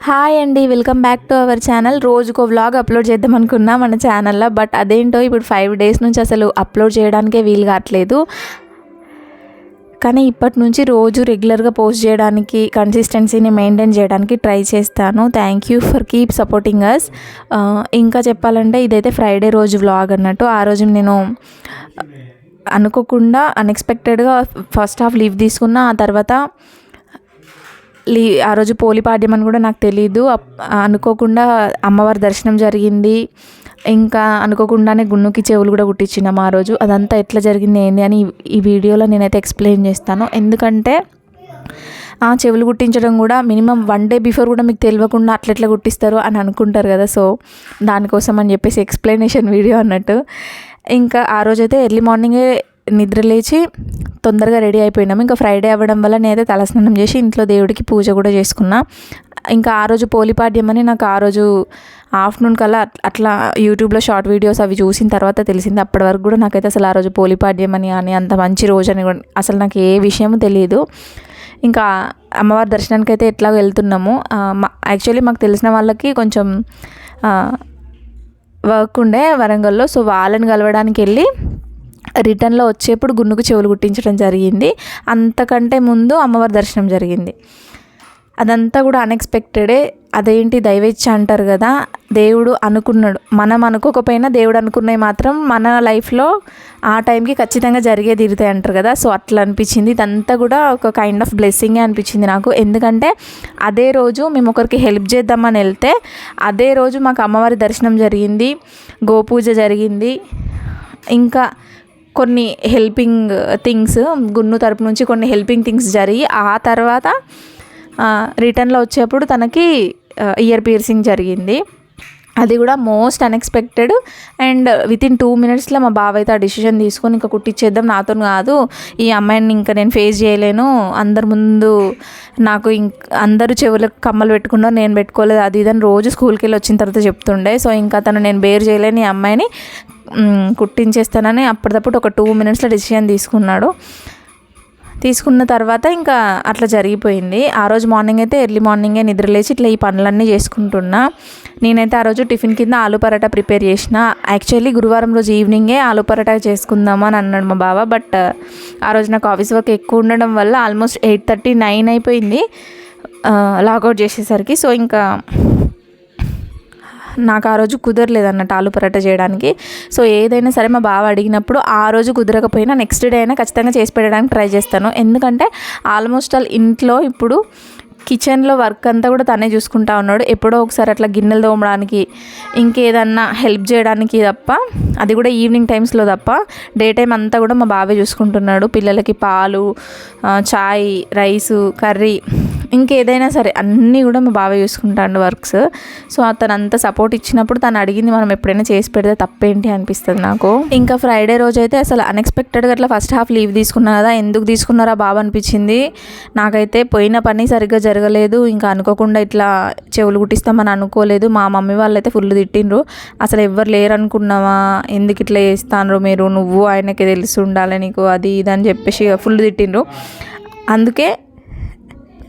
Hi అండి, welcome back to our channel. రోజుకో vlog upload చేద్దాం అనుకున్నా మన ఛానల్లో. బట్ అదేంటో ఇప్పుడు 5 days నుంచి అసలు అప్లోడ్ చేయడానికే వీలు కావట్లేదు. కానీ ఇప్పటి నుంచి రోజు రెగ్యులర్గా పోస్ట్ చేయడానికి, కన్సిస్టెన్సీని మెయింటైన్ చేయడానికి ట్రై చేస్తాను. Thank you for keep supporting us. ఇంకా చెప్పాలంటే ఇదైతే ఫ్రైడే రోజు వ్లాగ్ అన్నట్టు. ఆ రోజు నేను అనుకోకుండా అన్ఎక్స్పెక్టెడ్గా ఫస్ట్ హాఫ్ లీవ్ తీసుకున్నా. ఆ తర్వాత ఆ రోజు పోలిపాడ్యం అని కూడా నాకు తెలీదు. అనుకోకుండా అమ్మవారి దర్శనం జరిగింది. ఇంకా అనుకోకుండానే గున్నుకి చెవులు కూడా కుట్టించినాము ఆ రోజు. అదంతా ఎట్లా జరిగింది ఏంది అని ఈ వీడియోలో నేనైతే ఎక్స్ప్లెయిన్ చేస్తాను. ఎందుకంటే ఆ చెవులు కుట్టించడం కూడా మినిమం 1 day బిఫోర్ కూడా మీకు తెలియకుండా అట్లా కుట్టిస్తారు అని అనుకుంటారు కదా. సో దానికోసం అని చెప్పేసి ఎక్స్ప్లెనేషన్ వీడియో అన్నట్టు. ఇంకా ఆ రోజైతే ఎర్లీ మార్నింగే నిద్ర లేచి తొందరగా రెడీ అయిపోయినాము. ఇంకా ఫ్రైడే అవ్వడం వల్ల నేనైతే తలస్నానం చేసి ఇంట్లో దేవుడికి పూజ కూడా చేసుకున్నా. ఇంకా ఆ రోజు పోలిపాడ్యం అని నాకు ఆ రోజు ఆఫ్టర్నూన్ కల్లా అట్లా యూట్యూబ్లో షార్ట్ వీడియోస్ అవి చూసిన తర్వాత తెలిసింది. అప్పటి వరకు కూడా నాకైతే అసలు ఆ రోజు పోలిపాడ్యం అని అంత మంచి రోజు అని అసలు నాకు ఏ విషయమూ తెలియదు. ఇంకా అమ్మవారి దర్శనానికి అయితే ఎట్లా వెళ్తున్నాము. యాక్చువల్లీ మాకు తెలిసిన వాళ్ళకి కొంచెం వర్క్ ఉండే వరంగల్లో. సో వాళ్ళని కలవడానికి వెళ్ళి రిటర్న్లో వచ్చేప్పుడు గున్నుకు చెవులు కుట్టించడం జరిగింది. అంతకంటే ముందు అమ్మవారి దర్శనం జరిగింది. అదంతా కూడా అన్ఎక్స్పెక్టెడే. అదేంటి దైవేచ్ఛ అంటారు కదా, దేవుడు అనుకున్నాడు. మనం అనుకోకపోయినా దేవుడు అనుకున్నవి మాత్రం మన లైఫ్లో ఆ టైంకి ఖచ్చితంగా జరిగే తీరుతాయి అంటారు కదా. సో అట్లా అనిపించింది. ఇదంతా కూడా ఒక కైండ్ ఆఫ్ బ్లెస్సింగే అనిపించింది నాకు. ఎందుకంటే అదే రోజు మేము ఒకరికి హెల్ప్ చేద్దామని వెళ్తే అదే రోజు మాకు అమ్మవారి దర్శనం జరిగింది, గోపూజ జరిగింది. ఇంకా కొన్ని హెల్పింగ్ థింగ్స్ గున్ను తరపు నుంచి కొన్ని హెల్పింగ్ థింగ్స్ జరిగి ఆ తర్వాత రిటర్న్లో వచ్చేప్పుడు తనకి ఇయర్ పియర్సింగ్ జరిగింది. అది కూడా మోస్ట్ అన్ఎక్స్పెక్టెడ్. అండ్ వితిన్ 2 minutesలో మా బావ అయితే ఆ డిసిషన్ తీసుకొని ఇంకా కుట్టించేద్దాం, నాతో కాదు, ఈ అమ్మాయిని ఇంకా నేను ఫేస్ చేయలేను, అందరి ముందు నాకు అందరూ చెవులకు కమ్మలు పెట్టుకున్నారు, నేను పెట్టుకోలేదు, అది ఇదని రోజు స్కూల్కి వెళ్ళి వచ్చిన తర్వాత చెప్తుండే. సో ఇంకా తను నేను బేర్ చేయలేని ఈ అమ్మాయిని కుట్టించేస్తానని అప్పటిదప్పుడు ఒక 2 minutesలో డిసిషన్ తీసుకున్న తర్వాత ఇంకా అట్లా జరిగిపోయింది. ఆ రోజు మార్నింగ్ అయితే ఎర్లీ మార్నింగే నిద్రలేచి ఇట్లా ఈ పనులన్నీ చేసుకుంటున్నా. నేనైతే ఆ రోజు టిఫిన్ కింద ఆలు పరాటా ప్రిపేర్ చేసిన. యాక్చువల్లీ గురువారం రోజు ఈవినింగే ఆలు పరాటా చేసుకుందాము అని అన్నాడు మా బావ. బట్ ఆ రోజు నాకు ఆఫీస్ వర్క్ ఎక్కువ ఉండడం వల్ల ఆల్మోస్ట్ 8:30, 9 అయిపోయింది లాగౌట్ చేసేసరికి. సో ఇంకా నాకు ఆ రోజు కుదరలేదు అన్నట్టు ఆలు పరాటా చేయడానికి. సో ఏదైనా సరే మా బావ అడిగినప్పుడు ఆ రోజు కుదరకపోయినా నెక్స్ట్ డే అయినా ఖచ్చితంగా చేసి పెట్టడానికి ట్రై చేస్తాను. ఎందుకంటే ఆల్మోస్ట్ ఆల్ ఇంట్లో ఇప్పుడు కిచెన్లో వర్క్ అంతా కూడా తనే చూసుకుంటా ఉన్నాడు. ఎప్పుడో ఒకసారి అట్లా గిన్నెలు తోమడానికి, ఇంకేదన్నా హెల్ప్ చేయడానికి తప్ప, అది కూడా ఈవినింగ్ టైమ్స్లో తప్ప, డే టైం అంతా కూడా మా బావే చూసుకుంటున్నాడు. పిల్లలకి పాలు, చాయ్, రైసు, కర్రీ, ఇంకేదైనా సరే అన్నీ కూడా మా బావే చూసుకుంటాడు వర్క్స్. సో అతను అంత సపోర్ట్ ఇచ్చినప్పుడు తను అడిగింది మనం ఎప్పుడైనా చేసి పెడితే తప్పేంటి అనిపిస్తుంది నాకు. ఇంకా ఫ్రైడే రోజు అయితే అసలు అన్ఎక్స్పెక్టెడ్గా అట్లా ఫస్ట్ హాఫ్ లీవ్ తీసుకున్నా కదా, ఎందుకు తీసుకున్నారా బాబు అనిపించింది నాకైతే. పోయిన పని సరిగ్గా జరగలేదు. ఇంకా అనుకోకుండా ఇట్లా చెవులు కుట్టిస్తామని అనుకోలేదు. మా మమ్మీ వాళ్ళు అయితే ఫుల్ తిట్టిండ్రు. అసలు ఎవ్వరు లేరు అనుకున్నావా, ఎందుకు ఇట్లా చేస్తాను మీరు, నువ్వు ఆయనకి తెలిసి ఉండాలి నీకు, అది ఇది అని చెప్పేసి ఫుల్ తిట్టిండ్రు. అందుకే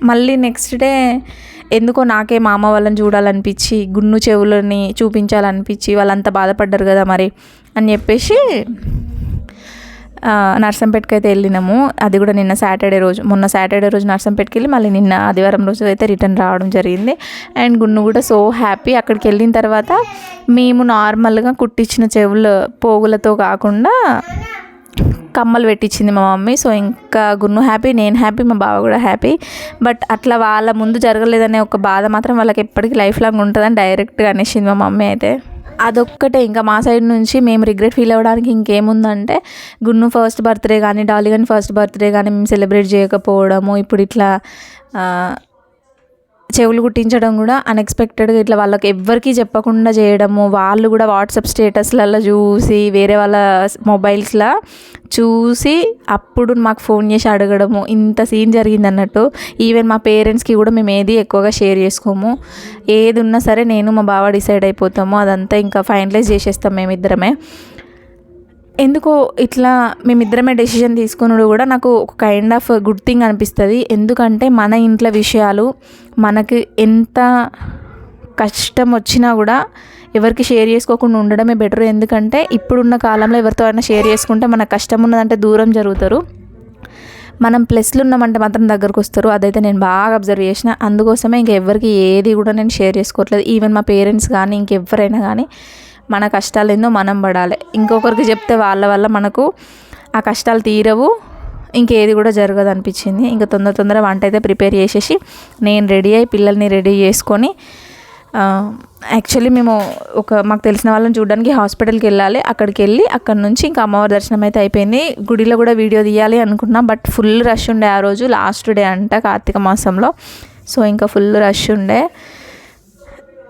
మళ్ళీ నెక్స్ట్ డే ఎందుకో నాకే మా అమ్మ వాళ్ళని చూడాలనిపించి, గున్ను చెవులని చూపించాలనిపించి, వాళ్ళంతా బాధపడ్డారు కదా మరి అని చెప్పేసి నర్సంపేటకి అయితే వెళ్ళినాము. అది కూడా నిన్న సాటర్డే రోజు, మొన్న సాటర్డే రోజు నర్సంపేటకి వెళ్ళి మళ్ళీ నిన్న ఆదివారం రోజు అయితే రిటర్న్ రావడం జరిగింది. అండ్ గున్ను కూడా సో హ్యాపీ. అక్కడికి వెళ్ళిన తర్వాత మేము నార్మల్గా కుట్టించిన చెవుల పోగులతో కాకుండా కమ్మలు పెట్టించింది మా మమ్మీ. సో ఇంకా గున్ను హ్యాపీ, నేను హ్యాపీ, మా బావ కూడా హ్యాపీ. బట్ అట్లా వాళ్ళ ముందు జరగలేదనే ఒక బాధ మాత్రం వాళ్ళకి ఎప్పటికీ లైఫ్ లాంగ్ ఉంటుందని డైరెక్ట్గా అనేసింది మా మమ్మీ అయితే. అదొక్కటే. ఇంకా మా సైడ్ నుంచి మేము రిగ్రెట్ ఫీల్ అవ్వడానికి ఇంకేముందంటే, గున్ను ఫస్ట్ బర్త్డే కానీ, డాలీ కానీ ఫస్ట్ బర్త్డే కానీ మేము సెలబ్రేట్ చేయకపోవడము, ఇప్పుడు ఇట్లా చెవులు కుట్టించడం కూడా అన్ఎక్స్పెక్టెడ్గా ఇట్లా వాళ్ళకి ఎవ్వరికీ చెప్పకుండా చేయడము. వాళ్ళు కూడా వాట్సాప్ స్టేటస్లలో చూసి, వేరే వాళ్ళ మొబైల్స్లో చూసి అప్పుడు మాకు ఫోన్ చేసి అడగడము, ఇంత సీన్ జరిగింది అన్నట్టు. ఈవెన్ మా పేరెంట్స్కి కూడా మేము ఏది ఎక్కువగా షేర్ చేసుకోము. ఏది ఉన్నా సరే నేను మా బావ డిసైడ్ అయిపోతాము. అదంతా ఇంకా ఫైనలైజ్ చేసేస్తాం మేమిద్దరమే. ఎందుకో ఇట్లా మేమిద్దరమే డెసిషన్ తీసుకున్నాడు కూడా నాకు ఒక కైండ్ ఆఫ్ గుడ్ థింగ్ అనిపిస్తుంది. ఎందుకంటే మన ఇంట్లో విషయాలు మనకి ఎంత కష్టం వచ్చినా కూడా ఎవరికి షేర్ చేసుకోకుండా ఉండడమే బెటర్. ఎందుకంటే ఇప్పుడున్న కాలంలో ఎవరితో అయినా షేర్ చేసుకుంటే మనకు కష్టం ఉన్నదంటే దూరం జరుగుతారు, మనం ప్లస్లు ఉన్నామంటే మాత్రం దగ్గరకు వస్తారు. అదైతే నేను బాగా అబ్జర్వ్ చేసిన. అందుకోసమే ఇంకెవ్వరికి ఏది కూడా నేను షేర్ చేసుకోవట్లేదు. ఈవెన్ మా పేరెంట్స్ కానీ ఇంకెవరైనా కానీ మన కష్టాలు ఏందో మనం పడాలి. ఇంకొకరికి చెప్తే వాళ్ళ వల్ల మనకు ఆ కష్టాలు తీరవు, ఇంకేది కూడా జరగదు అనిపించింది. ఇంకా తొందర వంట అయితే ప్రిపేర్ చేసేసి నేను రెడీ అయ్యి పిల్లల్ని రెడీ చేసుకొని యాక్చువల్లీ మేము మాకు తెలిసిన వాళ్ళని చూడడానికి హాస్పిటల్కి వెళ్ళాలి. అక్కడికి వెళ్ళి అక్కడ నుంచి ఇంకా అమ్మవారి దర్శనం అయితే అయిపోయింది. గుడిలో కూడా వీడియో తీయాలి అనుకున్నా, బట్ ఫుల్ రష్ ఉండే. ఆ రోజు లాస్ట్ డే అంట కార్తీక మాసంలో. సో ఇంకా ఫుల్ రష్ ఉండే.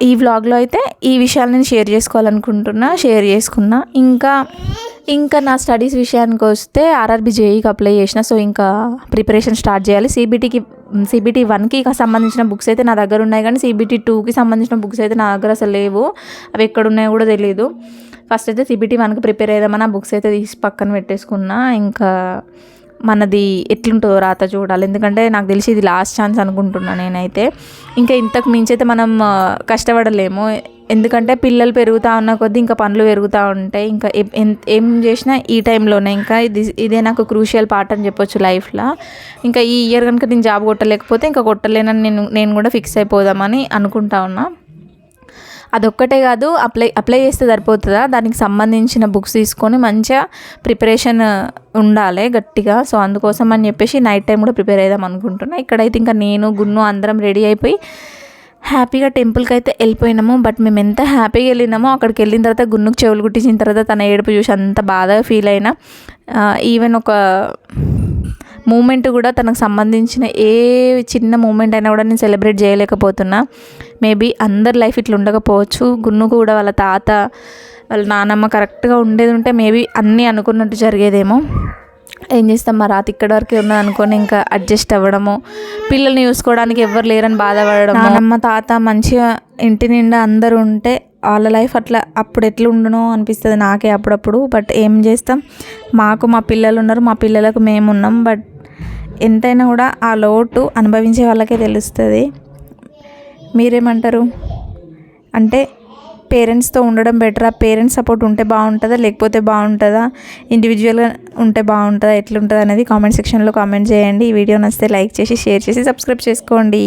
ఈ వ్లాగ్లో అయితే ఈ విషయాలు నేను షేర్ చేసుకోవాలనుకుంటున్నా, షేర్ చేసుకున్నా. ఇంకా నా స్టడీస్ విషయానికి వస్తే ఆర్ఆర్బీ జేఈకి అప్లై చేసిన. సో ఇంకా ప్రిపరేషన్ స్టార్ట్ చేయాలి. CBT 1కి సంబంధించిన బుక్స్ అయితే నా దగ్గర ఉన్నాయి, కానీ CBT 2కి సంబంధించిన బుక్స్ అయితే నా దగ్గర అసలు లేవు. అవి ఎక్కడ ఉన్నాయో కూడా తెలియదు. ఫస్ట్ అయితే CBT 1కి ప్రిపేర్ అయ్యామని ఆ బుక్స్ అయితే తీసి పక్కన పెట్టేసుకున్నా. ఇంకా మనది ఎట్లుంటుందో రాత చూడాలి. ఎందుకంటే నాకు తెలిసి ఇది లాస్ట్ ఛాన్స్ అనుకుంటున్నా నేనైతే. ఇంకా ఇంతకు మించి అయితే మనం కష్టపడలేము. ఎందుకంటే పిల్లలు పెరుగుతూ ఉన్న కొద్దీ ఇంకా పనులు పెరుగుతూ ఉంటాయి. ఇంకా ఏం చేసినా ఈ టైంలోనే. ఇంకా ఇదే నాకు క్రూషియల్ పార్ట్ అని చెప్పొచ్చు లైఫ్లో. ఇంకా ఈ ఇయర్ కనుక నేను జాబ్ కొట్టలేకపోతే ఇంకా కొట్టలేనని నేను కూడా ఫిక్స్ అయిపోదామని అనుకుంటా ఉన్నా. అదొక్కటే కాదు, అప్లై చేస్తే సరిపోతుందా, దానికి సంబంధించిన బుక్స్ తీసుకొని మంచిగా ప్రిపరేషన్ ఉండాలి గట్టిగా. సో అందుకోసం అని చెప్పేసి నైట్ టైం కూడా ప్రిపేర్ అవుదాం అనుకుంటున్నా. ఇక్కడైతే ఇంకా నేను గున్ను అందరం రెడీ అయిపోయి హ్యాపీగా టెంపుల్కి అయితే వెళ్ళిపోయినాము. బట్ మేము ఎంత హ్యాపీగా వెళ్ళినామో అక్కడికి వెళ్ళిన తర్వాత గున్నుకు చెవులు కుట్టించిన తర్వాత తన ఏడుపు చూసి అంత బాధగా ఫీల్ అయినా. ఈవెన్ ఒక మూమెంట్ కూడా తనకు సంబంధించిన ఏ చిన్న మూమెంట్ అయినా కూడా నేను సెలబ్రేట్ చేయలేకపోతున్నా. మేబీ అందరి లైఫ్ ఇట్లా ఉండకపోవచ్చు. గున్ను కూడా వాళ్ళ తాత వాళ్ళ నానమ్మ కరెక్ట్గా ఉండేది ఉంటే మేబీ అన్నీ అనుకున్నట్టు జరిగేదేమో. ఏం చేస్తాం, మా రాత ఇక్కడ వరకే ఉన్నది అనుకొని ఇంకా అడ్జస్ట్ అవ్వడము, పిల్లల్ని చూసుకోవడానికి ఎవరు లేరని బాధపడడం. నానమ్మ తాత మంచిగా ఇంటి నిండా అందరూ ఉంటే వాళ్ళ లైఫ్ అట్లా అప్పుడు ఎట్లా ఉండనో అనిపిస్తుంది నాకే అప్పుడప్పుడు. బట్ ఏం చేస్తాం, మాకు మా పిల్లలు ఉన్నారు, మా పిల్లలకు మేము ఉన్నాం. బట్ ఎంతైనా కూడా ఆ లోటు అనుభవించే వాళ్ళకే తెలుస్తుంది. మీరేమంటారు? అంటే పేరెంట్స్తో ఉండడం బెటరా, పేరెంట్స్ సపోర్ట్ ఉంటే బాగుంటుందా లేకపోతే బాగుంటుందా, ఇండివిజువల్గా ఉంటే బాగుంటుందా, ఎట్లుంటుంది అనేది కామెంట్ సెక్షన్లో కామెంట్ చేయండి. ఈ వీడియో నచ్చితే లైక్ చేసి షేర్ చేసి సబ్స్క్రైబ్ చేసుకోండి.